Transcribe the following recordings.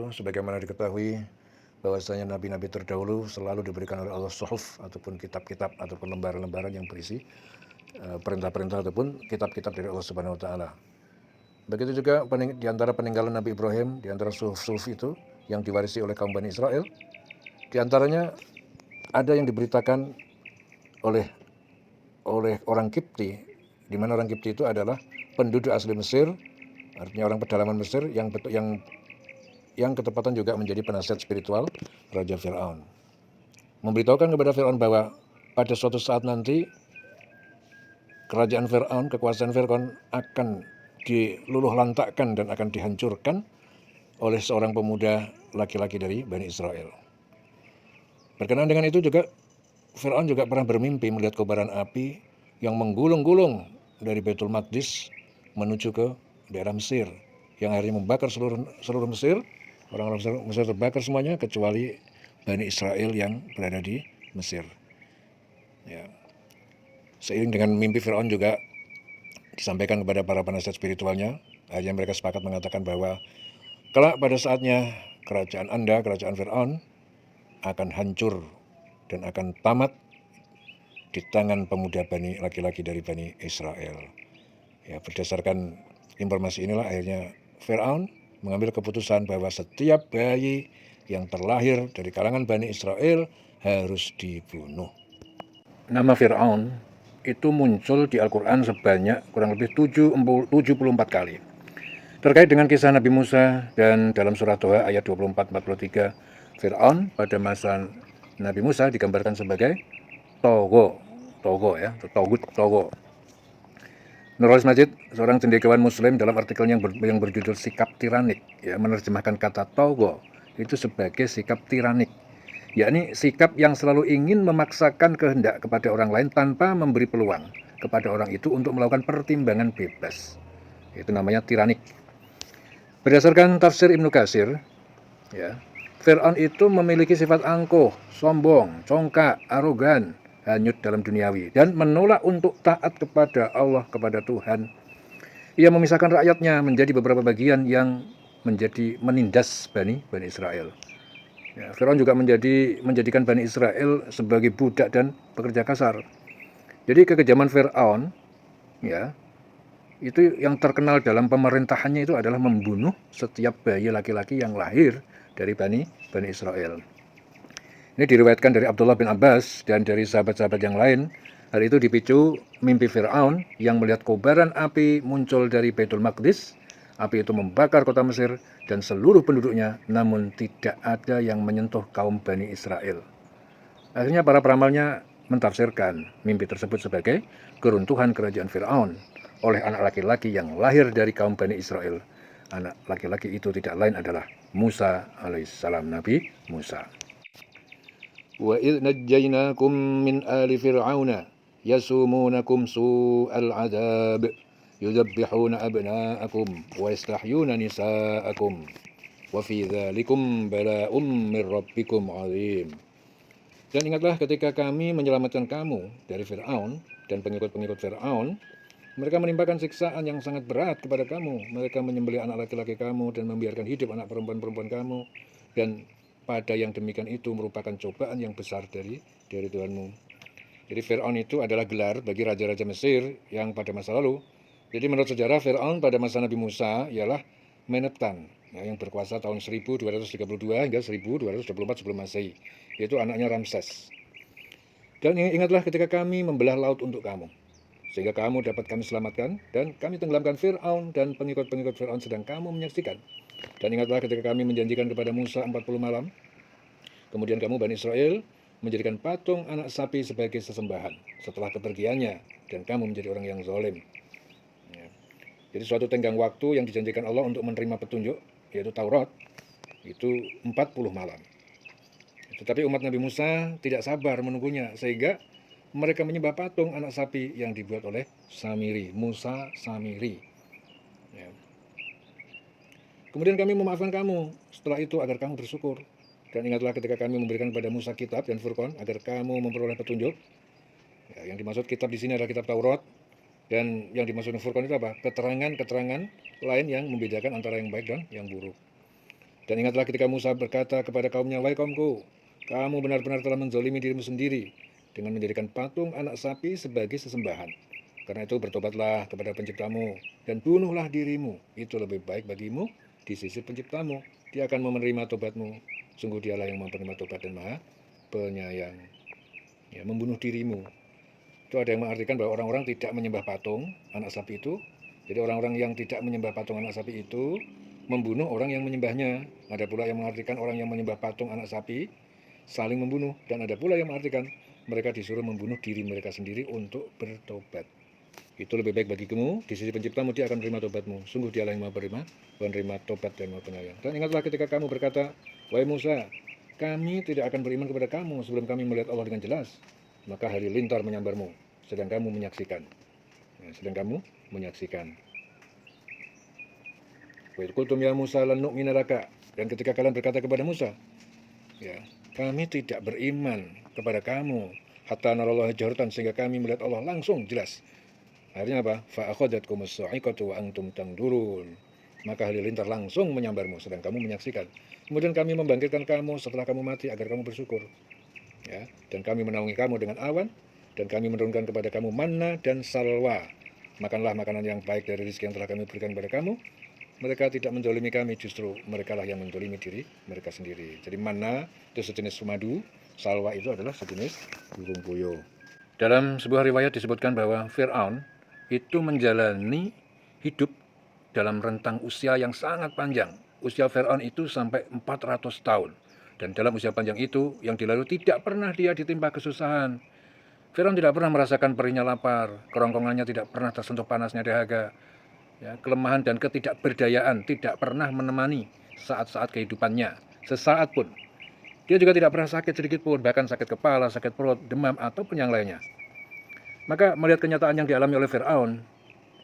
wabarakatuh. Sebagaimana diketahui bahwasanya nabi-nabi terdahulu selalu diberikan oleh Allah suhuf ataupun kitab-kitab ataupun lembaran-lembaran yang berisi perintah-perintah ataupun kitab-kitab dari Allah Subhanahu wa taala. Begitu juga di antara peninggalan Nabi Ibrahim, di antara suhuf-suhuf itu yang diwarisi oleh kaum Bani Israel, di antaranya ada yang diberitakan oleh orang Kipti, di mana orang Kipti itu adalah penduduk asli Mesir, artinya orang pedalaman Mesir yang ketepatan juga menjadi penasihat spiritual Raja Fir'aun. Memberitahukan kepada Fir'aun bahwa pada suatu saat nanti kerajaan Fir'aun, kekuasaan Fir'aun akan diluluh lantakkan dan akan dihancurkan oleh seorang pemuda laki-laki dari Bani Israel. Berkenaan dengan itu juga Fir'aun juga pernah bermimpi melihat kobaran api yang menggulung-gulung dari Baitul Maqdis menuju ke daerah Mesir, yang akhirnya membakar seluruh Mesir. Orang-orang Mesir terbakar semuanya kecuali Bani Israel yang berada di Mesir. Ya. Seiring dengan mimpi Fir'aun juga disampaikan kepada para penasihat spiritualnya, akhirnya mereka sepakat mengatakan bahwa kelak pada saatnya kerajaan Anda, kerajaan Fir'aun akan hancur dan akan tamat di tangan pemuda laki-laki dari Bani Israel. Ya, berdasarkan informasi inilah akhirnya Fir'aun mengambil keputusan bahwa setiap bayi yang terlahir dari kalangan Bani Israel harus dibunuh. Nama Fir'aun itu muncul di Al-Quran sebanyak kurang lebih 74 kali. Terkait dengan kisah Nabi Musa dan dalam surah Toha ayat 24-43, Fir'aun pada masa Nabi Musa digambarkan sebagai togo ya, togut. Nurholis Majid, seorang cendekiawan Muslim, dalam artikelnya yang berjudul Sikap Tiranik, ya, menerjemahkan kata togo itu sebagai sikap tiranik, yakni sikap yang selalu ingin memaksakan kehendak kepada orang lain tanpa memberi peluang kepada orang itu untuk melakukan pertimbangan bebas. Itu namanya tiranik. Berdasarkan tafsir Ibnu Katsir, ya, Fir'aun itu memiliki sifat angkuh, sombong, congkak, arogan, hanyut dalam duniawi, dan menolak untuk taat kepada Allah, kepada Tuhan. Ia memisahkan rakyatnya menjadi beberapa bagian yang menjadi menindas Bani Israel. Ya, Fir'aun juga menjadikan Bani Israel sebagai budak dan pekerja kasar. Jadi kekejaman Fir'aun, ya, itu yang terkenal dalam pemerintahannya itu adalah membunuh setiap bayi laki-laki yang lahir dari Bani Israel. Ini diriwayatkan dari Abdullah bin Abbas dan dari sahabat-sahabat yang lain. Hal itu dipicu mimpi Fir'aun yang melihat kobaran api muncul dari Baitul Maqdis. Api itu membakar kota Mesir dan seluruh penduduknya, namun tidak ada yang menyentuh kaum Bani Israel. Akhirnya para peramalnya mentafsirkan mimpi tersebut sebagai keruntuhan kerajaan Fir'aun oleh anak laki-laki yang lahir dari kaum Bani Israel. Anak laki-laki itu tidak lain adalah Musa alaihissalam, Nabi Musa. وَإِذْ نَجَّيْنَاكُمْ مِنْ آلِ فِرْعَوْنَ يَسُومُونَكُمْ سُوءَ الْعَذَابِ يُذَبِّحُونَ أَبْنَاءَكُمْ وَيَسْتَحْيُونَ نِسَاءَكُمْ وَفِي ذَلِكُمْ بَلَاءٌ مِّن رَّبِّكُمْ عَظِيمٌ. Dan ingatlah ketika kami menyelamatkan kamu dari Fir'aun dan pengikut-pengikut Fir'aun, mereka menimpakan siksaan yang sangat berat kepada kamu. Mereka menyembelih anak laki-laki kamu dan membiarkan hidup anak perempuan-perempuan kamu. Dan pada yang demikian itu merupakan cobaan yang besar dari Tuhanmu. Jadi Fir'aun itu adalah gelar bagi raja-raja Mesir yang pada masa lalu. Jadi menurut sejarah Fir'aun pada masa Nabi Musa ialah Menetan, yang berkuasa tahun 1232 hingga 1224 sebelum Masehi. Yaitu anaknya Ramses. Dan ingatlah ketika kami membelah laut untuk kamu, sehingga kamu dapat kami selamatkan, dan kami tenggelamkan Fir'aun dan pengikut-pengikut Fir'aun sedang kamu menyaksikan. Dan ingatlah ketika kami menjanjikan kepada Musa 40 malam, kemudian kamu Bani Israel menjadikan patung anak sapi sebagai sesembahan setelah kepergiannya, dan kamu menjadi orang yang zalim. Ya. Jadi suatu tenggang waktu yang dijanjikan Allah untuk menerima petunjuk, yaitu Taurat, itu 40 malam. Tetapi umat Nabi Musa tidak sabar menunggunya, sehingga mereka menyembah patung anak sapi yang dibuat oleh Samiri, Musa Samiri. Ya. Kemudian kami memaafkan kamu setelah itu agar kamu bersyukur. Dan ingatlah ketika kami memberikan kepada Musa kitab dan Furqan agar kamu memperoleh petunjuk. Ya, yang dimaksud kitab di sini adalah kitab Taurat, dan yang dimaksud Furqan itu apa? Keterangan-keterangan lain yang membedakan antara yang baik dan yang buruk. Dan ingatlah ketika Musa berkata kepada kaumnya, wahai kaumku, kamu benar-benar telah menzolimi dirimu sendiri dengan menjadikan patung anak sapi sebagai sesembahan. Karena itu bertobatlah kepada penciptamu dan bunuhlah dirimu. Itu lebih baik bagimu di sisi penciptamu. Dia akan menerima tobatmu. Sungguh dialah yang menerima tobat dan maha penyayang. Ya, membunuh dirimu. Itu ada yang mengartikan bahwa orang-orang tidak menyembah patung anak sapi itu. Jadi orang-orang yang tidak menyembah patung anak sapi itu membunuh orang yang menyembahnya. Ada pula yang mengartikan orang yang menyembah patung anak sapi saling membunuh. Dan ada pula yang mengartikan mereka disuruh membunuh diri mereka sendiri untuk bertobat. Itu lebih baik bagimu, di sisi penciptamu dia akan menerima tobatmu. Sungguh dialah yang maha penerima tobat dan maha penyayang. Dan ingatlah ketika kamu berkata, wahai Musa, kami tidak akan beriman kepada kamu sebelum kami melihat Allah dengan jelas. Maka halilintar menyambarmu, sedang kamu menyaksikan. Wa idh qultum ya Musa lan nu'mina laka. Dan ketika kalian berkata kepada Musa, ya, kami tidak beriman kepada kamu hatta narallaha jahratan, sehingga kami melihat Allah langsung jelas. Akhirnya apa? Fa akhadhatkumus sa'iqatu wa antum tanzurun. Maka halilintar langsung menyambarmu sedang kamu menyaksikan. Kemudian kami membangkitkan kamu setelah kamu mati agar kamu bersyukur. Ya, dan kami menaungi kamu dengan awan dan kami menurunkan kepada kamu manna dan salwa. Makanlah makanan yang baik dari rezeki yang telah kami berikan kepada kamu. Mereka tidak menzalimi kami, justru merekalah yang menzalimi diri mereka sendiri. Jadi manna itu sejenis madu, salwa itu adalah sejenis burung puyuh. Dalam sebuah riwayat disebutkan bahwa Fir'aun itu menjalani hidup dalam rentang usia yang sangat panjang. Usia Fir'aun itu sampai 400 tahun. Dan dalam usia panjang itu, yang dilalui tidak pernah dia ditimpa kesusahan. Fir'aun tidak pernah merasakan perihnya lapar, kerongkongannya tidak pernah tersentuh panasnya dahaga. Ya, kelemahan dan ketidakberdayaan tidak pernah menemani saat-saat kehidupannya, sesaat pun. Dia juga tidak pernah sakit sedikit pun, bahkan sakit kepala, sakit perut, demam, ataupun yang lainnya. Maka melihat kenyataan yang dialami oleh Fir'aun,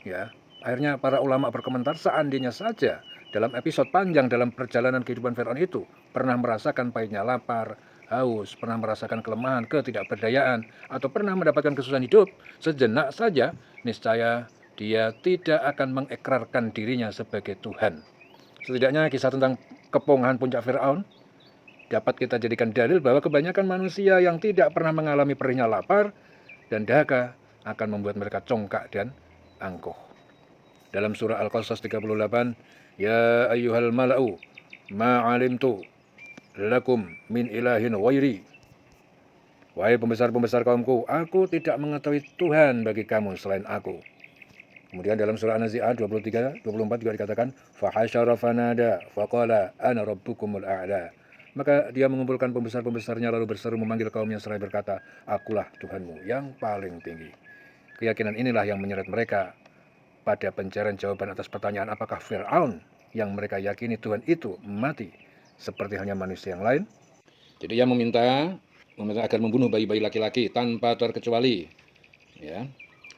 ya, akhirnya para ulama berkomentar seandainya saja dalam episode panjang dalam perjalanan kehidupan Fir'aun itu pernah merasakan pahitnya lapar, haus, pernah merasakan kelemahan, ketidakberdayaan, atau pernah mendapatkan kesusahan hidup, sejenak saja niscaya dia tidak akan mengikrarkan dirinya sebagai Tuhan. Setidaknya kisah tentang kepongahan puncak Fir'aun dapat kita jadikan dalil bahwa kebanyakan manusia yang tidak pernah mengalami perihnya lapar dan dahaga akan membuat mereka congkak dan angkuh. Dalam surah Al-Qasas 38, ya ayyuhal mala'u ma'alimtu lakum min ilahin ghairi. Wahai pembesar-pembesar kaumku, aku tidak mengetahui Tuhan bagi kamu selain aku. Kemudian dalam surah An-Nazi'at 23-24 juga dikatakan, fahasyara fanada faqala ana rabbukumul a'la. Maka dia mengumpulkan pembesar-pembesarnya lalu berseru memanggil kaumnya seraya berkata, akulah Tuhanmu yang paling tinggi. Keyakinan inilah yang menyeret mereka pada pencarian jawaban atas pertanyaan apakah Fir'aun yang mereka yakini Tuhan itu mati seperti halnya manusia yang lain. Jadi ia meminta agar membunuh bayi-bayi laki-laki tanpa terkecuali. Ya.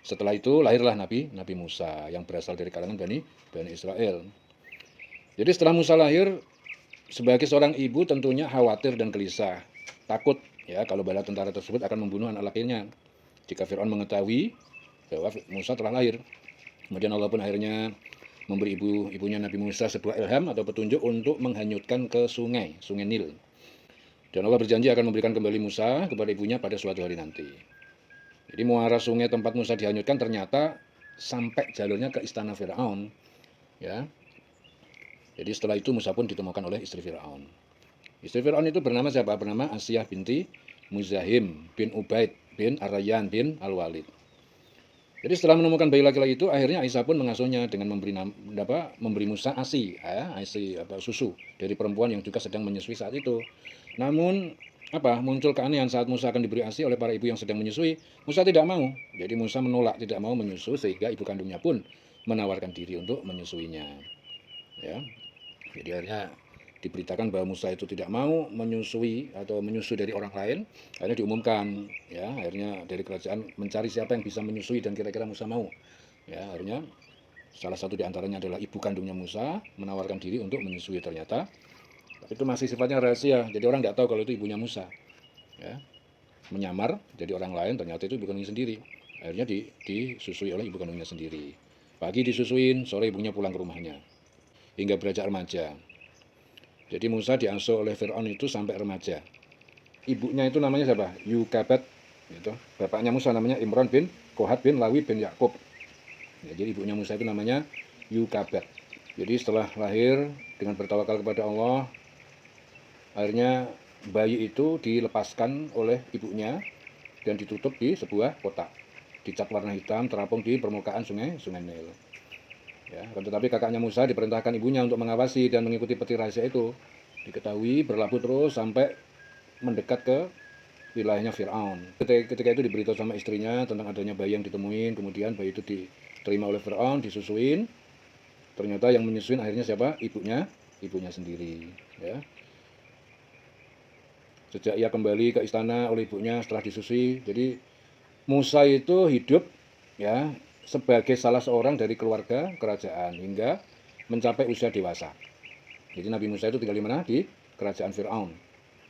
Setelah itu lahirlah Nabi Musa yang berasal dari kalangan Bani Israel. Jadi setelah Musa lahir, sebagai seorang ibu tentunya khawatir dan gelisah, takut ya kalau bala tentara tersebut akan membunuh anak lakinya. Jika Fir'aun mengetahui bahwa Musa telah lahir, kemudian Allah pun akhirnya memberi ibunya Nabi Musa sebuah ilham atau petunjuk untuk menghanyutkan ke sungai Nil. Dan Allah berjanji akan memberikan kembali Musa kepada ibunya pada suatu hari nanti. Jadi muara sungai tempat Musa dihanyutkan ternyata sampai jalurnya ke istana Fir'aun. Ya. Jadi setelah itu Musa pun ditemukan oleh istri Fir'aun. Istri Fir'aun itu bernama siapa? Bernama Asiyah binti Muzahim bin Ubaid bin Ar-Rayyan bin Al-Walid. Jadi setelah menemukan bayi laki-laki itu, akhirnya Aisyah pun mengasuhnya dengan memberi Musa susu dari perempuan yang juga sedang menyusui saat itu. Namun muncul keanehan saat Musa akan diberi ASI oleh para ibu yang sedang menyusui. Musa tidak mau. Jadi Musa menolak, tidak mau menyusu, sehingga ibu kandungnya pun menawarkan diri untuk menyusuinya. Ya. Jadi akhirnya diberitakan bahwa Musa itu tidak mau menyusui atau menyusu dari orang lain. Akhirnya diumumkan, ya, akhirnya dari kerajaan mencari siapa yang bisa menyusui dan kira-kira Musa mau. Ya, akhirnya salah satu di antaranya adalah ibu kandungnya Musa menawarkan diri untuk menyusui ternyata. Tapi itu masih sifatnya rahasia, jadi orang tidak tahu kalau itu ibunya Musa. Ya, menyamar jadi orang lain, ternyata itu ibu kandungnya sendiri. Akhirnya disusui oleh ibu kandungnya sendiri. Pagi disusuin, sore ibunya pulang ke rumahnya. Hingga beranjak remaja. Jadi Musa diasuh oleh Fir'aun itu sampai remaja. Ibunya itu namanya siapa? Yukabat. Gitu. Bapaknya Musa namanya Imran bin Kohat bin Lawi bin Yakub. Ya, jadi ibunya Musa itu namanya Yukabat. Jadi setelah lahir dengan bertawakal kepada Allah, akhirnya bayi itu dilepaskan oleh ibunya dan ditutup di sebuah kotak, dicat warna hitam, terapung di permukaan sungai Nil. Ya, tetapi kakaknya Musa diperintahkan ibunya untuk mengawasi dan mengikuti peti rahasia itu. Diketahui berlabuh terus sampai mendekat ke wilayahnya Fir'aun. Ketika itu diberitahu sama istrinya tentang adanya bayi yang ditemuin, kemudian bayi itu diterima oleh Fir'aun, disusuin. Ternyata yang menyusuin akhirnya siapa? Ibunya sendiri. Ya. Sejak ia kembali ke istana oleh ibunya setelah disusui, jadi Musa itu hidup ya sebagai salah seorang dari keluarga kerajaan hingga mencapai usia dewasa. Jadi Nabi Musa itu tinggal di mana? Di kerajaan Fir'aun.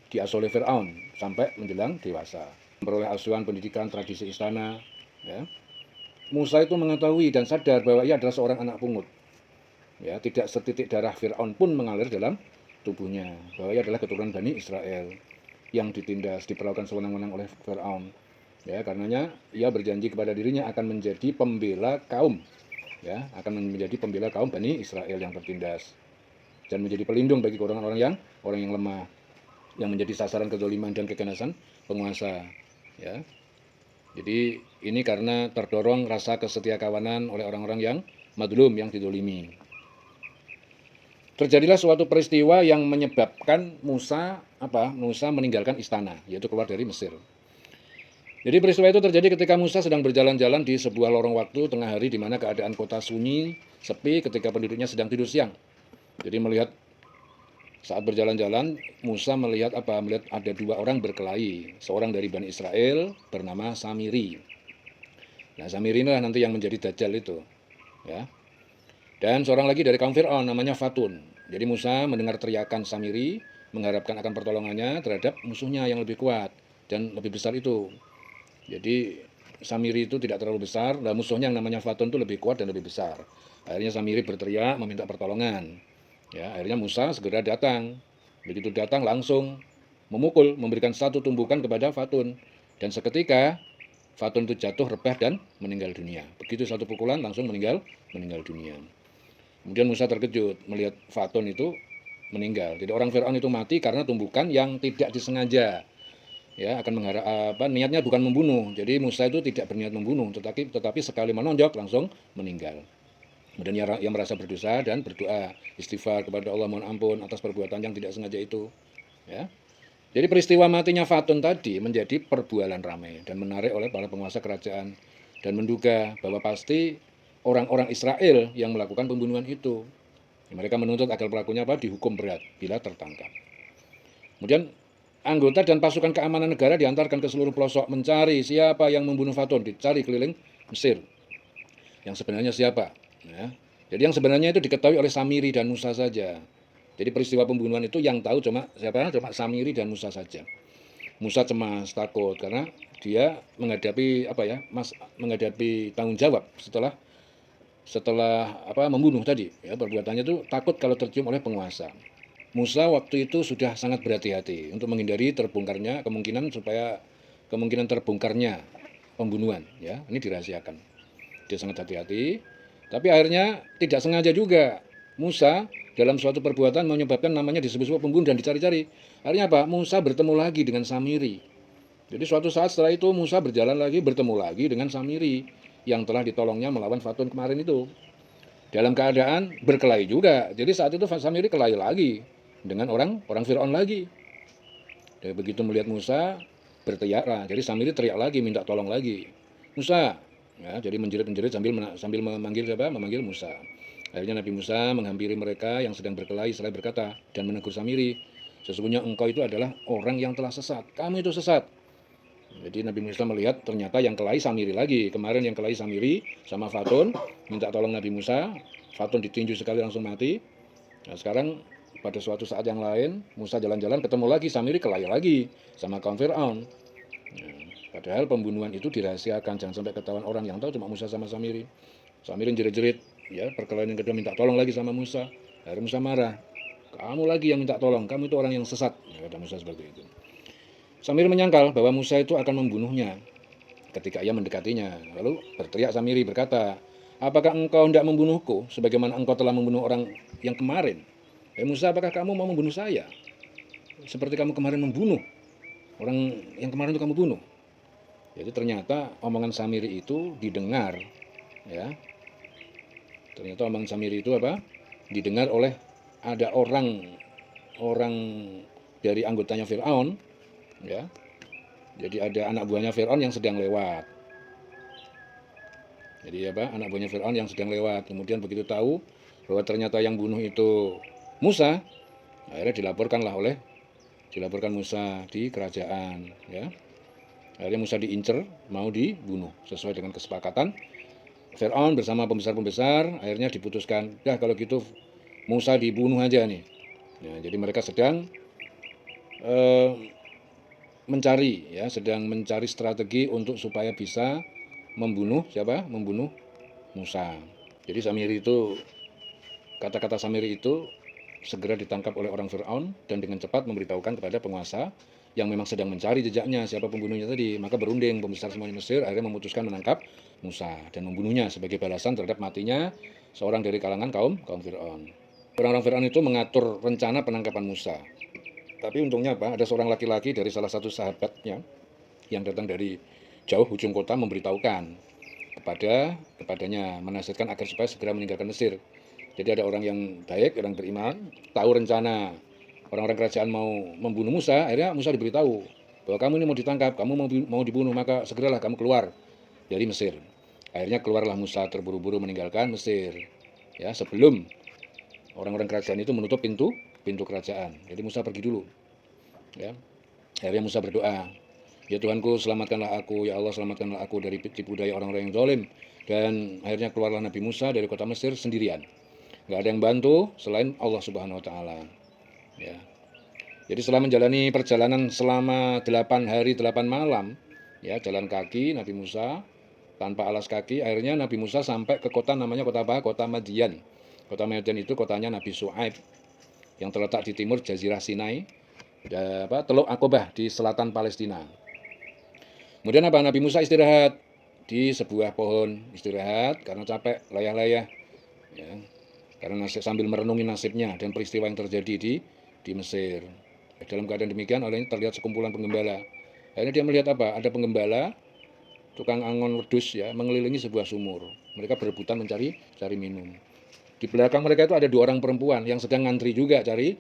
Diasuh oleh Fir'aun sampai menjelang dewasa. Memperoleh asuhan pendidikan tradisi istana. Ya. Musa itu mengetahui dan sadar bahwa ia adalah seorang anak pungut. Ya, tidak setitik darah Fir'aun pun mengalir dalam tubuhnya. Bahwa ia adalah keturunan Bani Israel yang ditindas, diperlakukan sewenang-wenang oleh Fir'aun. Ya, karenanya ia berjanji kepada dirinya akan menjadi pembela kaum, ya, akan menjadi pembela kaum Bani Israel yang tertindas dan menjadi pelindung bagi orang-orang yang lemah, yang menjadi sasaran kezaliman dan keganasan penguasa. Ya, jadi ini karena terdorong rasa kesetiakawanan oleh orang-orang yang madlum, yang didolimi. Terjadilah suatu peristiwa yang menyebabkan Musa meninggalkan istana, yaitu keluar dari Mesir. Jadi peristiwa itu terjadi ketika Musa sedang berjalan-jalan di sebuah lorong waktu tengah hari di mana keadaan kota sunyi, sepi ketika penduduknya sedang tidur siang. Jadi saat berjalan-jalan Musa melihat ada dua orang berkelahi, seorang dari Bani Israel bernama Samiri. Nah, Samiri inilah nanti yang menjadi Dajjal itu, ya. Dan seorang lagi dari kaum Fir'aun namanya Fatun. Jadi Musa mendengar teriakan Samiri, mengharapkan akan pertolongannya terhadap musuhnya yang lebih kuat dan lebih besar itu. Jadi Samiri itu tidak terlalu besar, dan musuhnya yang namanya Fatun itu lebih kuat dan lebih besar. Akhirnya Samiri berteriak meminta pertolongan. Ya, akhirnya Musa segera datang. Begitu datang langsung memukul, memberikan satu tumbukan kepada Fatun. Dan seketika Fatun itu jatuh rebah dan meninggal dunia. Begitu satu pukulan langsung meninggal dunia. Kemudian Musa terkejut melihat Fatun itu meninggal. Jadi orang Fir'aun itu mati karena tumbukan yang tidak disengaja. Ya, akan niatnya bukan membunuh. Jadi Musa itu tidak berniat membunuh, tetapi sekali menonjok langsung meninggal. Kemudian ia merasa berdosa dan berdoa istighfar kepada Allah, mohon ampun atas perbuatan yang tidak sengaja itu. Ya. Jadi peristiwa matinya Fatun tadi menjadi perbualan ramai dan menarik oleh para penguasa kerajaan dan menduga bahwa pasti orang-orang Israel yang melakukan pembunuhan itu. Mereka menuntut agar pelakunya dihukum berat bila tertangkap. Kemudian anggota dan pasukan keamanan negara diantarkan ke seluruh pelosok mencari siapa yang membunuh Fatun, dicari keliling Mesir. Yang sebenarnya siapa? Ya. Jadi yang sebenarnya itu diketahui oleh Samiri dan Musa saja. Jadi peristiwa pembunuhan itu yang tahu cuma siapa? Cuma Samiri dan Musa saja. Musa cemas, takut karena dia menghadapi menghadapi tanggung jawab setelah membunuh tadi. Ya, perbuatannya itu takut kalau tercium oleh penguasa. Musa waktu itu sudah sangat berhati-hati untuk menghindari terbongkarnya kemungkinan terbongkarnya pembunuhan, ya. Ini dirahasiakan. Dia sangat hati-hati, tapi akhirnya tidak sengaja juga Musa dalam suatu perbuatan menyebabkan namanya disebut-sebut pembunuh dan dicari-cari. Akhirnya apa? Musa bertemu lagi dengan Samiri. Jadi suatu saat setelah itu Musa berjalan lagi bertemu lagi dengan Samiri yang telah ditolongnya melawan Fatun kemarin itu. Dalam keadaan berkelahi juga. Jadi saat itu Samiri kelahi lagi dengan orang Fir'aun lagi. Dan begitu melihat Musa berteriaklah. Jadi Samiri teriak lagi, minta tolong lagi. Musa, ya, jadi menjerit-menjerit sambil memanggil Musa. Akhirnya Nabi Musa menghampiri mereka yang sedang berkelahi seraya berkata dan menegur Samiri, sesungguhnya engkau itu adalah orang yang telah sesat. Kamu itu sesat. Jadi Nabi Musa melihat ternyata yang kelahi Samiri lagi. Kemarin yang kelahi Samiri sama Fatun minta tolong Nabi Musa. Fatun ditinju sekali langsung mati. Nah, sekarang pada suatu saat yang lain Musa jalan-jalan ketemu lagi Samiri kelahi lagi sama kaum Fir'aun. Nah, padahal pembunuhan itu dirahasiakan, jangan sampai ketahuan orang, yang tahu cuma Musa sama Samiri. Samiri jerit-jerit, ya, perkelahian yang kedua minta tolong lagi sama Musa. Akhirnya Musa marah. Kamu lagi yang minta tolong, kamu itu orang yang sesat. Kata Musa seperti itu. Samiri menyangkal bahwa Musa itu akan membunuhnya ketika ia mendekatinya. Lalu berteriak Samiri berkata, apakah engkau hendak membunuhku sebagaimana engkau telah membunuh orang yang kemarin? Musa, apakah kamu mau membunuh saya? Seperti kamu kemarin membunuh orang yang kemarin itu kamu bunuh. Jadi ternyata omongan Samiri itu didengar, ya. Ternyata omongan Samiri itu apa? Didengar oleh ada orang dari anggotanya Firaun, ya. Jadi ada anak buahnya Firaun yang sedang lewat. Jadi apa? Anak buahnya Firaun yang sedang lewat. Kemudian begitu tahu bahwa ternyata yang bunuh itu Musa, akhirnya dilaporkan Musa di kerajaan, ya. Akhirnya Musa diincer, mau dibunuh sesuai dengan kesepakatan Firaun bersama pembesar-pembesar. Akhirnya diputuskan, dah kalau gitu Musa dibunuh aja nih. Nah, jadi mereka sedang sedang mencari strategi untuk supaya bisa membunuh siapa? Membunuh Musa. Jadi kata-kata Samiri itu segera ditangkap oleh orang Firaun dan dengan cepat memberitahukan kepada penguasa yang memang sedang mencari jejaknya siapa pembunuhnya tadi. Maka berunding pembesar semua di Mesir akhirnya memutuskan menangkap Musa dan membunuhnya sebagai balasan terhadap matinya seorang dari kalangan kaum Firaun. Orang-orang Firaun itu mengatur rencana penangkapan Musa. Tapi untungnya apa? Ada seorang laki-laki dari salah satu sahabatnya yang datang dari jauh ujung kota memberitahukan kepadanya menasihatkan agar supaya segera meninggalkan Mesir. Jadi ada orang yang baik, orang beriman, tahu rencana orang-orang kerajaan mau membunuh Musa. Akhirnya Musa diberitahu bahwa kamu ini mau ditangkap, kamu mau dibunuh, maka segeralah kamu keluar dari Mesir. Akhirnya keluarlah Musa terburu-buru meninggalkan Mesir, ya, sebelum orang-orang kerajaan itu menutup pintu kerajaan. Jadi Musa pergi dulu, ya. Akhirnya Musa berdoa, ya Tuhanku, selamatkanlah aku, ya Allah, selamatkanlah aku dari tipu daya orang-orang yang zalim. Dan akhirnya keluarlah Nabi Musa dari kota Mesir sendirian. Nggak ada yang bantu selain Allah Subhanahu wa taala. Ya. Jadi setelah menjalani perjalanan selama 8 hari 8 malam, ya, jalan kaki Nabi Musa tanpa alas kaki, akhirnya Nabi Musa sampai ke kota namanya kota apa? Kota Madian. Kota Madian itu kotanya Nabi Shu'aib yang terletak di timur Jazirah Sinai, Teluk Aqobah di selatan Palestina. Kemudian apa? Nabi Musa istirahat di sebuah pohon, istirahat karena capek, layah-layah, ya, karena sambil merenungi nasibnya dan peristiwa yang terjadi di Mesir. Dalam keadaan demikian, olehnya terlihat sekumpulan penggembala. Akhirnya dia melihat apa? Ada penggembala, tukang angon wedus, ya, mengelilingi sebuah sumur. Mereka berebutan mencari minum. Di belakang mereka itu ada 2 orang perempuan yang sedang ngantri juga cari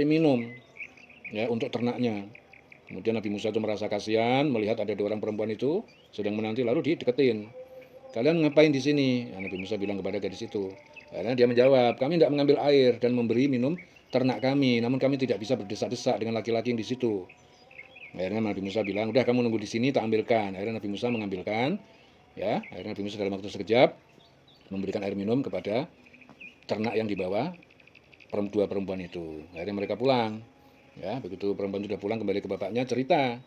minum, ya, untuk ternaknya. Kemudian Nabi Musa itu merasa kasihan melihat ada 2 orang perempuan itu sedang menanti, lalu dideketin. Kalian ngapain di sini? Ya, Nabi Musa bilang kepada gadis itu. Karena dia menjawab, kami tidak mengambil air dan memberi minum ternak kami, namun kami tidak bisa berdesak-desak dengan laki-laki yang di situ. Akhirnya Nabi Musa bilang, udah kamu nunggu di sini, tak ambilkan. Akhirnya Nabi Musa mengambilkan, ya. Akhirnya Nabi Musa dalam waktu sekejap memberikan air minum kepada ternak yang dibawa 2 perempuan itu. Akhirnya mereka pulang, ya. Begitu perempuan sudah pulang kembali ke bapaknya, cerita,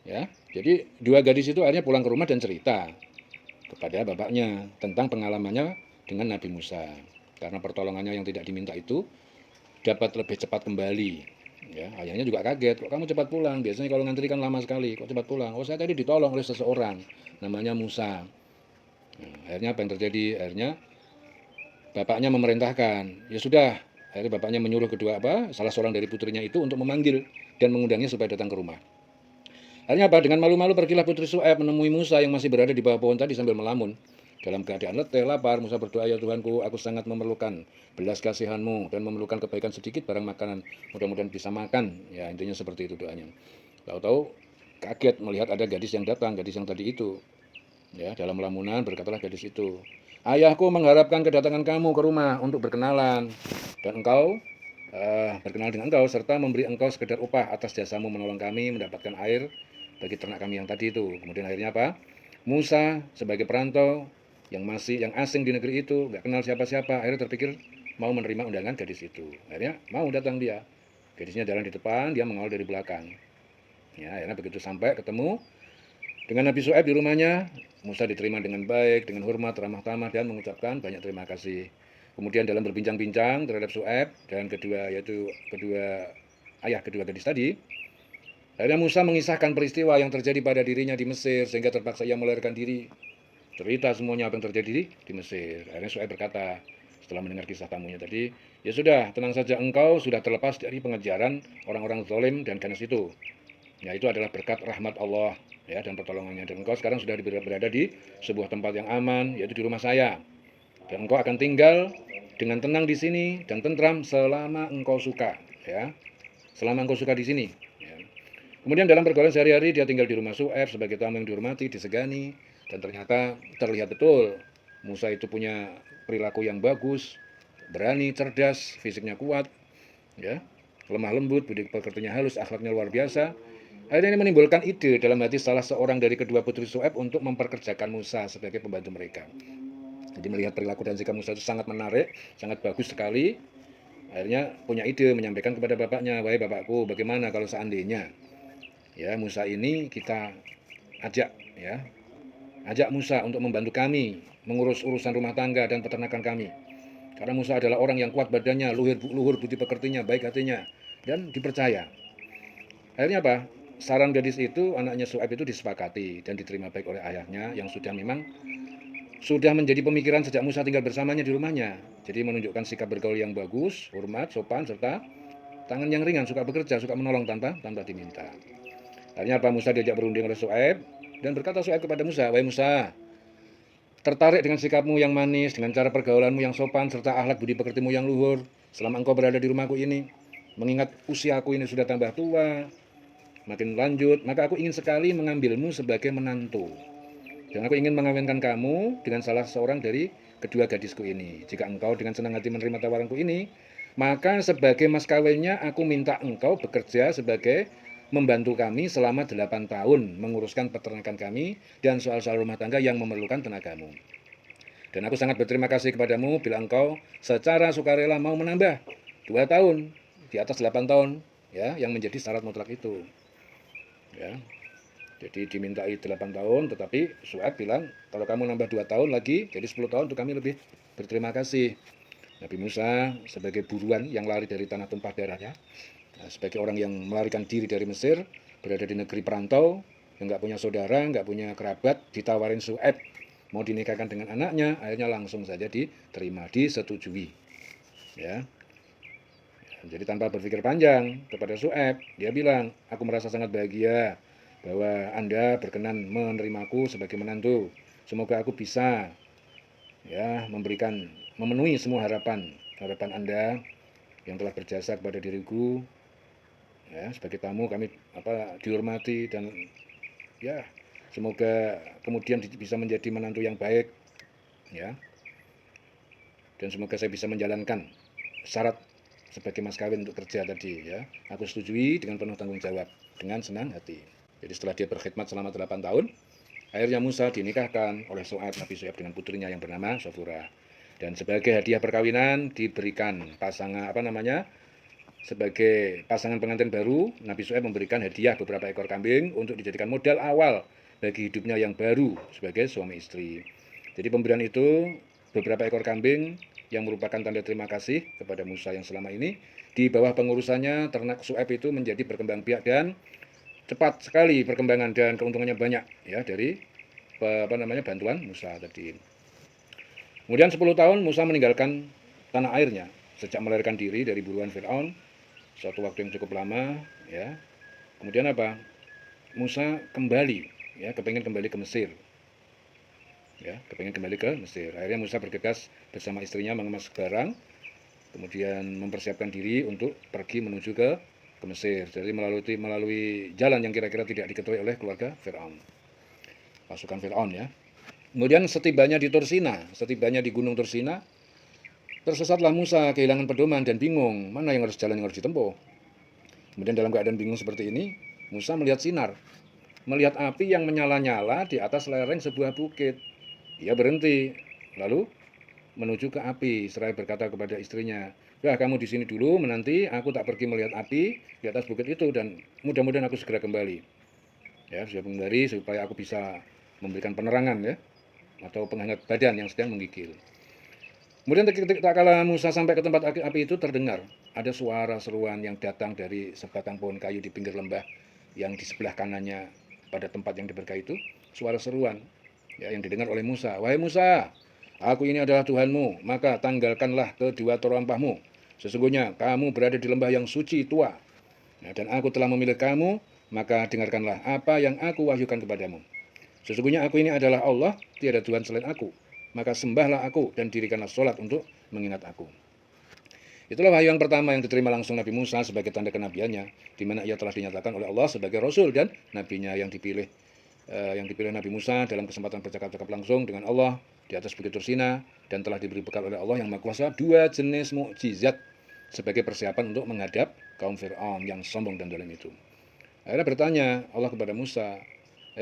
ya. Jadi 2 gadis itu akhirnya pulang ke rumah dan cerita kepada bapaknya tentang pengalamannya dengan Nabi Musa. Karena pertolongannya yang tidak diminta itu dapat lebih cepat kembali. Ya, ayahnya juga kaget, kok kamu cepat pulang? Biasanya kalau ngantri kan lama sekali, kok cepat pulang? Oh, saya tadi ditolong oleh seseorang, namanya Musa. Nah, akhirnya apa yang terjadi? Akhirnya bapaknya memerintahkan, ya sudah. Akhirnya bapaknya menyuruh salah seorang dari putrinya itu untuk memanggil dan mengundangnya supaya datang ke rumah. Akhirnya apa? Dengan malu-malu pergilah putri Shu'aib menemui Musa yang masih berada di bawah pohon tadi sambil melamun. Dalam keadaan letih, lapar, Musa berdoa, ya Tuhanku, aku sangat memerlukan belas kasihan-Mu dan memerlukan kebaikan sedikit barang makanan. Mudah-mudahan bisa makan. Ya, intinya seperti itu doanya. Tahu-tahu kaget melihat ada gadis yang datang, gadis yang tadi itu. Ya, dalam lamunan berkatalah gadis itu, ayahku mengharapkan kedatangan kamu ke rumah untuk berkenalan dan engkau berkenal dengan engkau serta memberi engkau sekedar upah atas jasamu menolong kami mendapatkan air bagi ternak kami yang tadi itu. Kemudian akhirnya apa? Musa sebagai perantau yang asing di negeri itu, nggak kenal siapa-siapa, akhirnya terpikir mau menerima undangan gadis itu. Akhirnya mau datang dia. Gadisnya jalan di depan, dia mengawal dari belakang. Ya, akhirnya begitu sampai ketemu dengan Nabi Shu'aib di rumahnya, Musa diterima dengan baik, dengan hormat, ramah tamah dan mengucapkan banyak terima kasih. Kemudian dalam berbincang-bincang terhadap Syuaib dan kedua kedua gadis tadi, akhirnya Musa mengisahkan peristiwa yang terjadi pada dirinya di Mesir sehingga terpaksa ia melarikan diri. Cerita semuanya apa yang terjadi di Mesir. Akhirnya Syuaib berkata setelah mendengar kisah tamunya tadi, ya sudah, tenang saja, engkau sudah terlepas dari pengejaran orang-orang zalim dan ganas itu. Ya, itu adalah berkat rahmat Allah ya dan pertolongannya. Dan engkau sekarang sudah berada di sebuah tempat yang aman, yaitu di rumah saya. Dan engkau akan tinggal dengan tenang di sini dan tentram selama engkau suka, ya. Selama engkau suka di sini. Ya. Kemudian dalam pergaulan sehari-hari dia tinggal di rumah Syuaib sebagai tamu yang dihormati, disegani, dan ternyata terlihat betul Musa itu punya perilaku yang bagus, berani, cerdas, fisiknya kuat, ya, lemah lembut, budi pekertinya halus, akhlaknya luar biasa. Akhirnya ini menimbulkan ide dalam hati salah seorang dari kedua putri Syuaib untuk memperkerjakan Musa sebagai pembantu mereka. Jadi melihat perilaku dan sikap Musa itu sangat menarik, sangat bagus sekali. Akhirnya punya ide menyampaikan kepada bapaknya, wahai bapakku, bagaimana kalau seandainya ya Musa ini kita ajak Musa untuk membantu kami mengurus urusan rumah tangga dan peternakan kami. Karena Musa adalah orang yang kuat badannya, luhur budi pekertinya, baik hatinya, dan dipercaya. Akhirnya apa? Saran gadis itu, anaknya Syuaib itu disepakati dan diterima baik oleh ayahnya yang sudah menjadi pemikiran sejak Musa tinggal bersamanya di rumahnya. Jadi menunjukkan sikap bergaul yang bagus, hormat, sopan, serta tangan yang ringan, suka bekerja, suka menolong tanpa diminta. Akhirnya apa? Musa diajak berunding oleh Syuaib dan berkata Syuaib kepada Musa, wahai Musa, tertarik dengan sikapmu yang manis, dengan cara pergaulanmu yang sopan, serta akhlak budi pekertimu yang luhur selama engkau berada di rumahku ini. Mengingat usiaku ini sudah tambah tua, makin lanjut, maka aku ingin sekali mengambilmu sebagai menantu. Dan aku ingin mengawinkan kamu dengan salah seorang dari kedua gadisku ini. Jika engkau dengan senang hati menerima tawaranku ini, maka sebagai mas kawinnya aku minta engkau bekerja sebagai membantu kami selama 8 tahun menguruskan peternakan kami dan soal-soal rumah tangga yang memerlukan tenagamu. Dan aku sangat berterima kasih kepadamu bila engkau secara sukarela mau menambah 2 tahun di atas 8 tahun ya yang menjadi syarat mutlak itu. Ya. Jadi dimintai 8 tahun, tetapi Syuaib bilang, kalau kamu nambah 2 tahun lagi, jadi 10 tahun untuk kami lebih berterima kasih. Nabi Musa sebagai buruan yang lari dari tanah tumpah darahnya, sebagai orang yang melarikan diri dari Mesir, berada di negeri perantau, yang nggak punya saudara, nggak punya kerabat, ditawarin Syuaib, mau dinikahkan dengan anaknya, akhirnya langsung saja diterima, disetujui. Ya. Jadi tanpa berpikir panjang kepada Syuaib, dia bilang, aku merasa sangat bahagia bahwa Anda berkenan menerimaku sebagai menantu. Semoga aku bisa memenuhi semua harapan Anda yang telah berjasa kepada diriku. Ya, sebagai tamu kami dihormati dan ya semoga kemudian bisa menjadi menantu yang baik. Ya. Dan semoga saya bisa menjalankan syarat sebagai mas kawin untuk kerja tadi ya. Aku setujui dengan penuh tanggung jawab, dengan senang hati. Jadi setelah dia berkhidmat selama 8 tahun, akhirnya Musa dinikahkan oleh Nabi Syuaib dengan putrinya yang bernama Shofura. Dan sebagai hadiah perkawinan diberikan sebagai pasangan pengantin baru, Nabi Syuaib memberikan hadiah beberapa ekor kambing untuk dijadikan modal awal bagi hidupnya yang baru sebagai suami istri. Jadi pemberian itu beberapa ekor kambing yang merupakan tanda terima kasih kepada Musa yang selama ini di bawah pengurusannya ternak Syuaib itu menjadi berkembang biak dan cepat sekali perkembangan dan keuntungannya banyak ya dari bantuan Musa tadi. Kemudian 10 tahun Musa meninggalkan tanah airnya sejak melarikan diri dari buruan Firaun, suatu waktu yang cukup lama ya. Kemudian apa? Musa kembali ya, kepingin kembali ke Mesir. Ya, kepingin kembali ke Mesir. Akhirnya Musa bergegas bersama istrinya mengemas barang, kemudian mempersiapkan diri untuk pergi menuju ke Mesir. Jadi melalui jalan yang kira-kira tidak diketahui oleh keluarga Firaun, pasukan Firaun ya. Kemudian setibanya di Gunung Tursina, tersesatlah Musa, kehilangan pedoman dan bingung mana yang harus ditempuh. Kemudian dalam keadaan bingung seperti ini, Musa melihat sinar, melihat api yang menyala-nyala di atas lereng sebuah bukit. Dia berhenti, lalu menuju ke api, seraya berkata kepada istrinya, kamu di sini dulu menanti, aku tak pergi melihat api di atas bukit itu dan mudah-mudahan aku segera kembali. Ya, supaya aku bisa memberikan penerangan ya atau penghangat badan yang sedang menggigil. Kemudian tak kala Musa sampai ke tempat api itu terdengar ada suara seruan yang datang dari sebatang pohon kayu di pinggir lembah yang di sebelah kanannya pada tempat yang diberkahi itu. Suara seruan ya, yang didengar oleh Musa. Wahai Musa, aku ini adalah Tuhanmu, maka tanggalkanlah kedua terompahmu. Sesungguhnya kamu berada di lembah yang suci tua, ya, dan aku telah memilih kamu, maka dengarkanlah apa yang aku wahyukan kepadamu. Sesungguhnya aku ini adalah Allah, tiada Tuhan selain aku. Maka sembahlah aku dan dirikanlah sholat untuk mengingat aku. Itulah wahyu yang pertama yang diterima langsung Nabi Musa sebagai tanda kenabiannya, di mana ia telah dinyatakan oleh Allah sebagai Rasul dan nabinya yang dipilih Nabi Musa dalam kesempatan bercakap-cakap langsung dengan Allah di atas Bukit Tursina, dan telah diberi bekal oleh Allah yang Maha Kuasa 2 jenis mukjizat sebagai persiapan untuk menghadap kaum Fir'aun yang sombong dan zalim itu. Akhirnya bertanya Allah kepada Musa,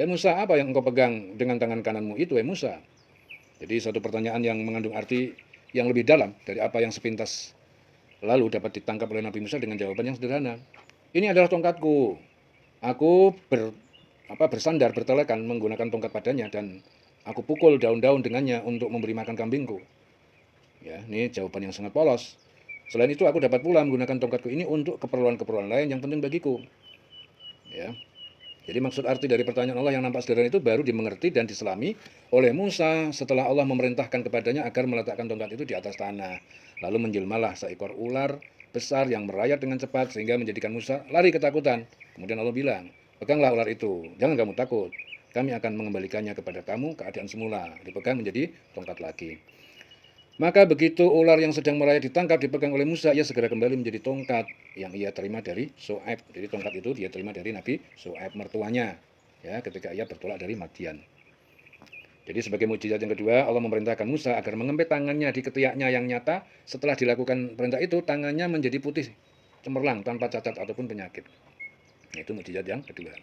Musa, apa yang engkau pegang dengan tangan kananmu itu, Musa? Jadi suatu pertanyaan yang mengandung arti yang lebih dalam dari apa yang sepintas lalu dapat ditangkap oleh Nabi Musa dengan jawaban yang sederhana. Ini adalah tongkatku. Aku bersandar bertelekan menggunakan tongkat padanya, dan aku pukul daun-daun dengannya untuk memberi makan kambingku. Ya, ini jawaban yang sangat polos. Selain itu aku dapat pula menggunakan tongkatku ini untuk keperluan-keperluan lain yang penting bagiku. Ya. Jadi maksud arti dari pertanyaan Allah yang nampak sederhana itu baru dimengerti dan diselami oleh Musa setelah Allah memerintahkan kepadanya agar meletakkan tongkat itu di atas tanah. Lalu menjelmalah seekor ular besar yang merayap dengan cepat sehingga menjadikan Musa lari ketakutan. Kemudian Allah bilang, peganglah ular itu, jangan kamu takut. Kami akan mengembalikannya kepada kamu keadaan semula. Dipegang menjadi tongkat lagi. Maka begitu ular yang sedang merayap ditangkap dipegang oleh Musa, ia segera kembali menjadi tongkat yang ia terima dari Syuaib. Jadi tongkat itu dia terima dari Nabi Syuaib mertuanya, ya, ketika ia bertolak dari Madian. Jadi sebagai mukjizat yang kedua, Allah memerintahkan Musa agar mengempit tangannya di ketiaknya yang nyata. Setelah dilakukan perintah itu, tangannya menjadi putih cemerlang tanpa cacat ataupun penyakit. Itu mukjizat yang kedua.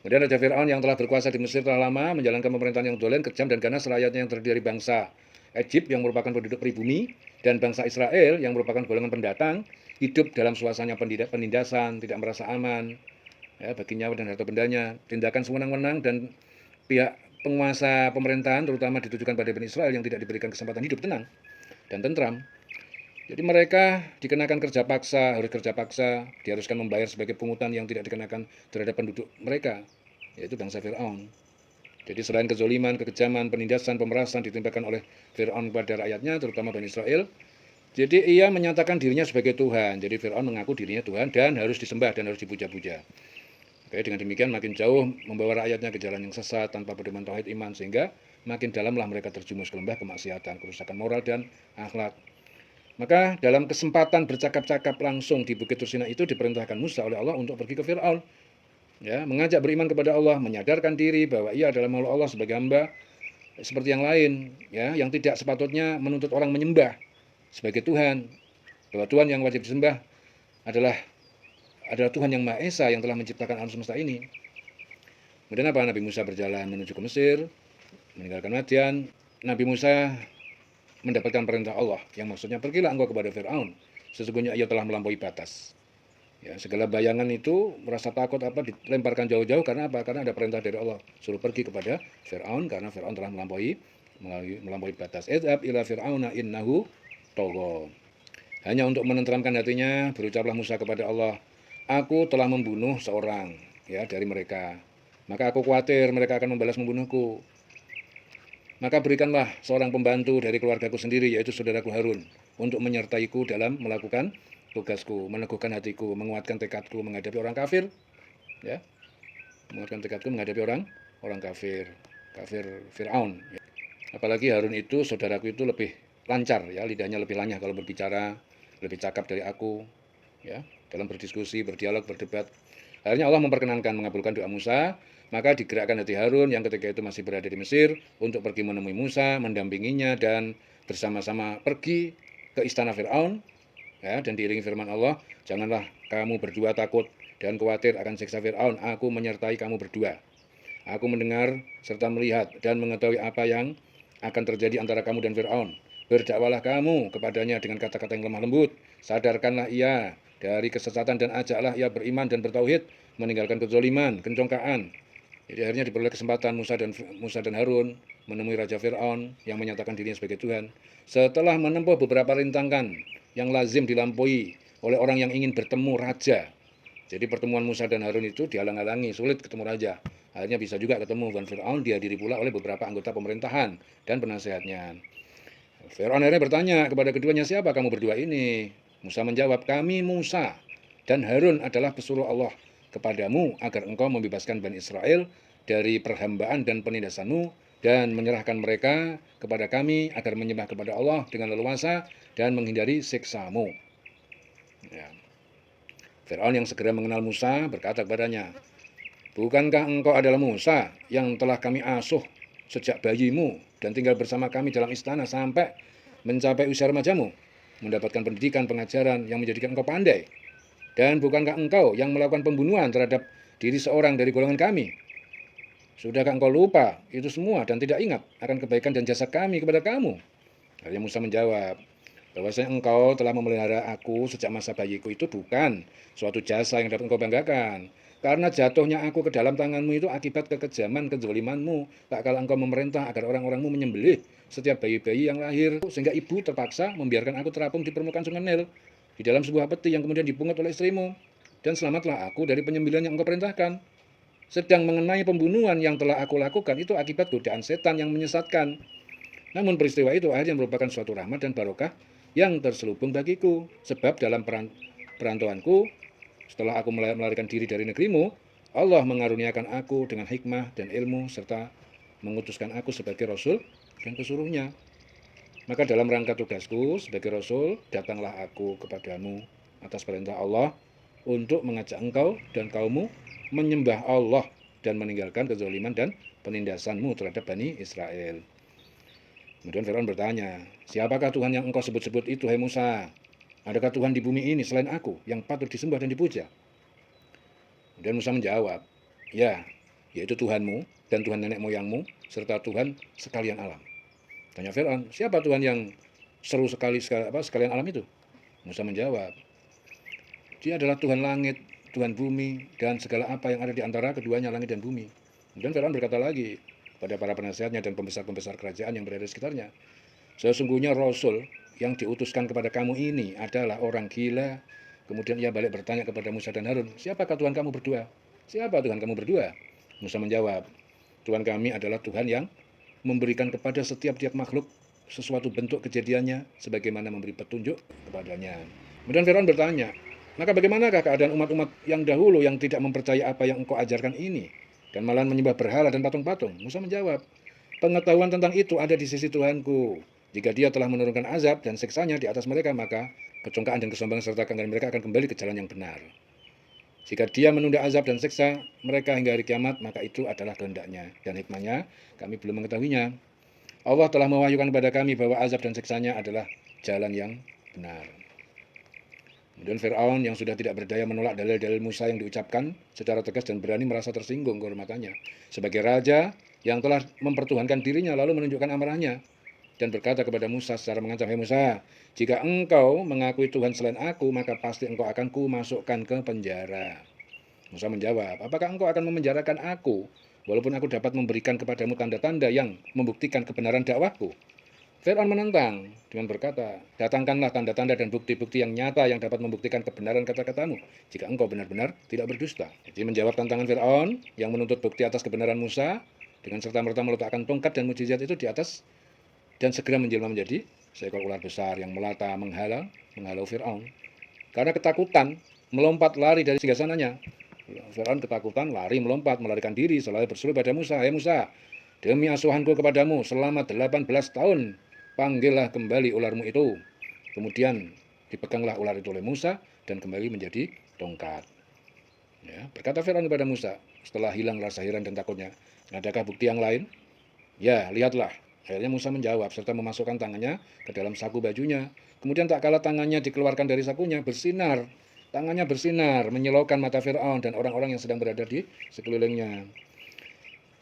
Kemudian Raja Fir'aun yang telah berkuasa di Mesir telah lama menjalankan pemerintahan yang dolen, kejam dan ganas. Rakyatnya yang terdiri dari bangsa Egypt yang merupakan penduduk pribumi dan bangsa Israel yang merupakan golongan pendatang, hidup dalam suasana penindasan, tidak merasa aman, ya, bagi nyawa dan harta bendanya. Tindakan sewenang-wenang dan pihak penguasa pemerintahan terutama ditujukan pada Bani Israel yang tidak diberikan kesempatan hidup tenang dan tentram. Jadi mereka dikenakan kerja paksa, harus kerja paksa, diharuskan membayar sebagai pungutan yang tidak dikenakan terhadap penduduk mereka, yaitu bangsa Fir'aun. Jadi selain kezoliman, kekejaman, penindasan, pemerasan ditimpakan oleh Fir'aun kepada rakyatnya, terutama Bani Israel, jadi ia menyatakan dirinya sebagai Tuhan. Jadi Fir'aun mengaku dirinya Tuhan dan harus disembah dan harus dipuja-puja. Oke, dengan demikian makin jauh membawa rakyatnya ke jalan yang sesat tanpa pedoman tauhid iman, sehingga makin dalamlah mereka terjumus ke lembah kemaksiatan, kerusakan moral dan akhlak. Maka dalam kesempatan bercakap-cakap langsung di Bukit Tursina itu diperintahkan Musa oleh Allah untuk pergi ke Fir'aun, ya, mengajak beriman kepada Allah, menyadarkan diri bahwa ia adalah makhluk Allah sebagai hamba seperti yang lain, ya, yang tidak sepatutnya menuntut orang menyembah sebagai Tuhan, bahwa Tuhan yang wajib disembah adalah Tuhan yang Maha Esa yang telah menciptakan alam semesta ini. Kemudian apa? Nabi Musa berjalan menuju ke Mesir, meninggalkan Madian. Nabi Musa mendapatkan perintah Allah yang maksudnya, pergilah engkau kepada Fir'aun, sesungguhnya ia telah melampaui batas. Ya, segala bayangan itu merasa takut dilemparkan jauh-jauh karena apa? Karena ada perintah dari Allah, suruh pergi kepada Fir'aun karena Fir'aun telah melampaui batas. Idhab ila Fir'auna innahu tagha. Hanya untuk menenteramkan hatinya, berucaplah Musa kepada Allah, aku telah membunuh seorang, ya, dari mereka. Maka aku khawatir mereka akan membalas membunuhku. Maka berikanlah seorang pembantu dari keluargaku sendiri, yaitu saudaraku Harun, untuk menyertaiku dalam melakukan tugasku, meneguhkan hatiku, menguatkan tekadku menghadapi orang kafir, ya, menguatkan tekadku menghadapi orang kafir Fir'aun. Ya. Apalagi Harun itu, saudaraku itu lebih lancar, ya, lidahnya lebih lanyah kalau berbicara, lebih cakap dari aku, ya, dalam berdiskusi, berdialog, berdebat. Akhirnya Allah memperkenankan mengabulkan doa Musa. Maka digerakkan hati Harun yang ketika itu masih berada di Mesir untuk pergi menemui Musa, mendampinginya dan bersama-sama pergi ke istana Fir'aun, ya, dan diiringi firman Allah, janganlah kamu berdua takut dan khawatir akan siksa Fir'aun, aku menyertai kamu berdua. Aku mendengar serta melihat dan mengetahui apa yang akan terjadi antara kamu dan Fir'aun. Berdakwalah kamu kepadanya dengan kata-kata yang lemah lembut, sadarkanlah ia dari kesesatan dan ajaklah ia beriman dan bertauhid, meninggalkan kezoliman, kencongkaan, Jadi akhirnya diperoleh kesempatan Musa dan Harun menemui Raja Fir'aun yang menyatakan dirinya sebagai Tuhan. Setelah menempuh beberapa rintangan yang lazim dilampaui oleh orang yang ingin bertemu raja. Jadi pertemuan Musa dan Harun itu dihalang-halangi, sulit ketemu raja. Akhirnya bisa juga ketemu dengan Fir'aun, dihadiri pula oleh beberapa anggota pemerintahan dan penasehatnya. Fir'aun akhirnya bertanya kepada keduanya, siapa kamu berdua ini? Musa menjawab, kami Musa dan Harun adalah pesuruh Allah kepadamu agar engkau membebaskan Bani Israel dari perhambaan dan penindasanmu dan menyerahkan mereka kepada kami agar menyembah kepada Allah dengan leluasa dan menghindari siksamu. Ya. Fir'aun yang segera mengenal Musa berkata kepadanya, bukankah engkau adalah Musa yang telah kami asuh sejak bayimu dan tinggal bersama kami dalam istana sampai mencapai usia remajamu, mendapatkan pendidikan pengajaran yang menjadikan engkau pandai? Dan bukankah engkau yang melakukan pembunuhan terhadap diri seorang dari golongan kami? Sudahkah engkau lupa itu semua dan tidak ingat akan kebaikan dan jasa kami kepada kamu? Akhirnya Musa menjawab, bahwasanya engkau telah memelihara aku sejak masa bayiku itu bukan suatu jasa yang dapat engkau banggakan. Karena jatuhnya aku ke dalam tanganmu itu akibat kekejaman, kezalimanmu. Tak kala engkau memerintah agar orang-orangmu menyembelih setiap bayi-bayi yang lahir, sehingga ibu terpaksa membiarkan aku terapung di permukaan sungai Nil, di dalam sebuah peti yang kemudian dipungut oleh istrimu. Dan selamatlah aku dari penyembelihan yang engkau perintahkan. Sedang mengenai pembunuhan yang telah aku lakukan itu akibat godaan setan yang menyesatkan. Namun peristiwa itu akhirnya merupakan suatu rahmat dan barokah yang terselubung bagiku. Sebab dalam perantauanku, setelah aku melarikan diri dari negerimu, Allah mengaruniakan aku dengan hikmah dan ilmu serta mengutuskan aku sebagai Rasul dan pesuruhnya. Maka dalam rangka tugasku sebagai Rasul, datanglah aku kepadamu atas perintah Allah untuk mengajak engkau dan kaummu menyembah Allah dan meninggalkan kezaliman dan penindasanmu terhadap Bani Israel. Kemudian Fir'aun bertanya, siapakah Tuhan yang engkau sebut-sebut itu, hai Musa? Adakah Tuhan di bumi ini selain aku yang patut disembah dan dipuja? Kemudian Musa menjawab, ya, yaitu Tuhanmu dan Tuhan nenek moyangmu serta Tuhan sekalian alam. Tanya Fir'aun, siapa Tuhan yang seru sekalian alam itu? Musa menjawab, dia adalah Tuhan langit, Tuhan bumi, dan segala apa yang ada di antara keduanya langit dan bumi. Kemudian Fir'aun berkata lagi pada para penasehatnya dan pembesar-pembesar kerajaan yang berada di sekitarnya, sesungguhnya Rasul yang diutuskan kepada kamu ini adalah orang gila. Kemudian ia balik bertanya kepada Musa dan Harun, siapakah Tuhan kamu berdua? Siapa Tuhan kamu berdua? Musa menjawab, Tuhan kami adalah Tuhan yang memberikan kepada setiap makhluk sesuatu bentuk kejadiannya sebagaimana memberi petunjuk kepadanya. Kemudian Fir'aun bertanya, maka bagaimanakah keadaan umat-umat yang dahulu yang tidak mempercayai apa yang engkau ajarkan ini dan malahan menyembah berhala dan patung-patung? Musa menjawab, pengetahuan tentang itu ada di sisi Tuhanku. Jika dia telah menurunkan azab dan siksanya di atas mereka, maka kecongkaan dan kesombongan serta keengganan mereka akan kembali ke jalan yang benar. Jika dia menunda azab dan siksa mereka hingga hari kiamat, maka itu adalah kehendaknya dan hikmahnya, kami belum mengetahuinya. Allah telah mewahyukan kepada kami bahwa azab dan siksanya adalah jalan yang benar. Kemudian Fir'aun yang sudah tidak berdaya menolak dalil-dalil Musa yang diucapkan secara tegas dan berani merasa tersinggung kehormatannya sebagai raja yang telah mempertuhankan dirinya lalu menunjukkan amarahnya dan berkata kepada Musa secara mengancam, hei Musa, jika engkau mengakui Tuhan selain aku, maka pasti engkau akan kumasukkan ke penjara. Musa menjawab, apakah engkau akan memenjarakan aku walaupun aku dapat memberikan kepadamu tanda-tanda yang membuktikan kebenaran dakwahku? Fir'aun menentang dengan berkata, datangkanlah tanda-tanda dan bukti-bukti yang nyata yang dapat membuktikan kebenaran kata-katamu jika engkau benar-benar tidak berdusta. Jadi menjawab tantangan Fir'aun yang menuntut bukti atas kebenaran Musa dengan serta-merta meletakkan tongkat dan mukjizat itu di atas dan segera menjelma menjadi seekor ular besar yang melata menghalau Fir'aun. Karena ketakutan melompat lari dari singgasananya. Fir'aun ketakutan lari melompat melarikan diri selalu berseru pada Musa, hei Musa, demi asuhanku kepadamu selama 18 tahun panggillah kembali ularmu itu. Kemudian dipeganglah ular itu oleh Musa dan kembali menjadi tongkat. Ya, berkata Fir'aun kepada Musa setelah hilang rasa heran dan takutnya, adakah bukti yang lain? Ya, lihatlah. Akhirnya Musa menjawab serta memasukkan tangannya ke dalam saku bajunya. Kemudian tak kala tangannya dikeluarkan dari sakunya, bersinar. Tangannya bersinar, menyilaukan mata Fir'aun dan orang-orang yang sedang berada di sekelilingnya.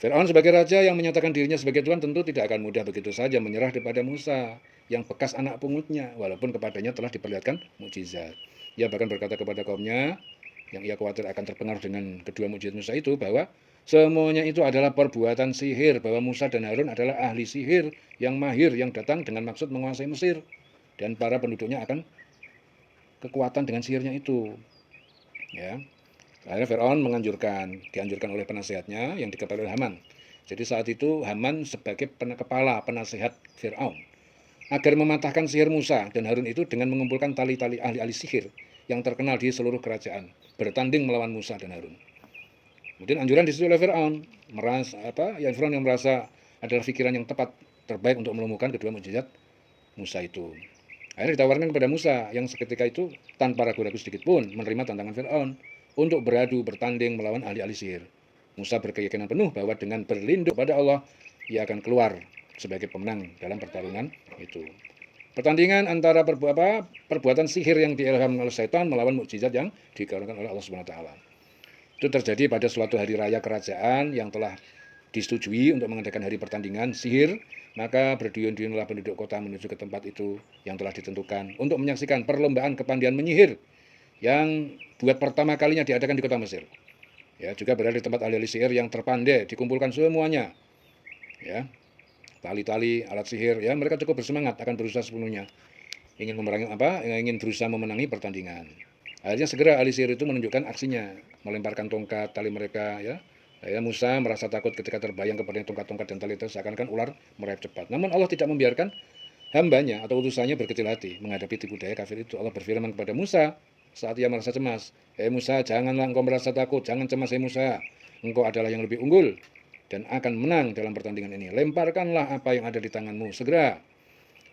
Fir'aun sebagai raja yang menyatakan dirinya sebagai Tuhan tentu tidak akan mudah begitu saja menyerah kepada Musa yang bekas anak pungutnya, walaupun kepadanya telah diperlihatkan mukjizat. Ia bahkan berkata kepada kaumnya yang ia khawatir akan terpengaruh dengan kedua mukjizat Musa itu bahwa Semuanya itu adalah perbuatan sihir, bahwa Musa dan Harun adalah ahli sihir yang mahir, yang datang dengan maksud menguasai Mesir. Dan para penduduknya akan kekuatan dengan sihirnya itu. Ya. Akhirnya Firaun dianjurkan oleh penasehatnya yang dikepalai oleh Haman. Jadi saat itu Haman sebagai kepala penasehat Firaun agar mematahkan sihir Musa dan Harun itu dengan mengumpulkan tali-tali ahli-ahli sihir yang terkenal di seluruh kerajaan, bertanding melawan Musa dan Harun. Kemudian anjuran disetujui oleh Firaun, Firaun yang merasa adalah pikiran yang tepat terbaik untuk melumpuhkan kedua mukjizat Musa itu. Akhirnya ditawarkan kepada Musa yang seketika itu tanpa ragu-ragu sedikit pun menerima tantangan Firaun untuk beradu bertanding melawan ahli-ahli sihir. Musa berkeyakinan penuh bahwa dengan berlindung pada Allah, ia akan keluar sebagai pemenang dalam pertarungan itu. Pertandingan antara perbuatan sihir yang diilhamkan oleh setan melawan mukjizat yang dikaruniakan oleh Allah Subhanahu wa taala. Itu terjadi pada suatu hari raya kerajaan yang telah disetujui untuk mengadakan hari pertandingan sihir, maka berduyun-duyunlah penduduk kota menuju ke tempat itu yang telah ditentukan untuk menyaksikan perlombaan kepandian menyihir yang buat pertama kalinya diadakan di kota Mesir. Ya, juga berada di tempat ahli-ahli sihir yang terpandai, dikumpulkan semuanya. Ya, tali-tali, alat sihir, ya mereka cukup bersemangat akan berusaha sepenuhnya. Ingin berusaha memenangi pertandingan. Akhirnya segera ahli sihir itu menunjukkan aksinya, melemparkan tongkat, tali mereka, ya. Musa merasa takut ketika terbayang kepada tongkat-tongkat dan tali itu seakan-akan ular merayap cepat. Namun Allah tidak membiarkan hambanya atau utusannya berkecil hati menghadapi tipu daya kafir itu. Allah berfirman kepada Musa saat ia merasa cemas, Musa, janganlah engkau merasa takut, jangan cemas Musa. Engkau adalah yang lebih unggul dan akan menang dalam pertandingan ini. Lemparkanlah apa yang ada di tanganmu segera.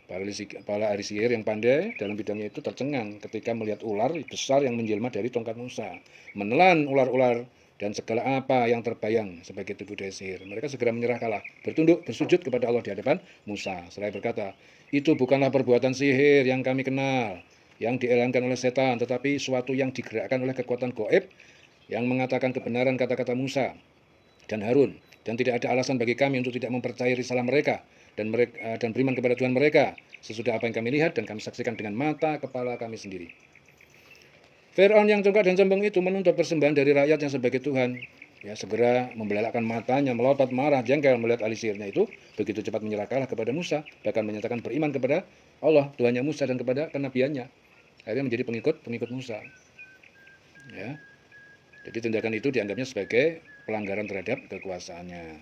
Para ahli sihir yang pandai dalam bidangnya itu tercengang ketika melihat ular besar yang menjelma dari tongkat Musa, menelan ular-ular dan segala apa yang terbayang sebagai tipu daya sihir. Mereka segera menyerah kalah, bertunduk, bersujud kepada Allah di hadapan Musa. Seraya berkata, itu bukanlah perbuatan sihir yang kami kenal, yang dielankan oleh setan, tetapi suatu yang digerakkan oleh kekuatan gaib yang mengatakan kebenaran kata-kata Musa dan Harun. Dan tidak ada alasan bagi kami untuk tidak mempercayai risalah mereka dan beriman kepada Tuhan mereka sesudah apa yang kami lihat dan kami saksikan dengan mata kepala kami sendiri. Firaun yang congkak dan sombong itu menuntut persembahan dari rakyatnya sebagai Tuhan. Ya, segera membelalakan matanya, melotot marah, jengkel melihat ahli sihirnya itu begitu cepat menyerah kalah kepada Musa, bahkan menyatakan beriman kepada Allah, Tuhannya Musa, dan kepada kenabiannya. Akhirnya menjadi pengikut Musa. Ya. Jadi tindakan itu dianggapnya sebagai pelanggaran terhadap kekuasaannya.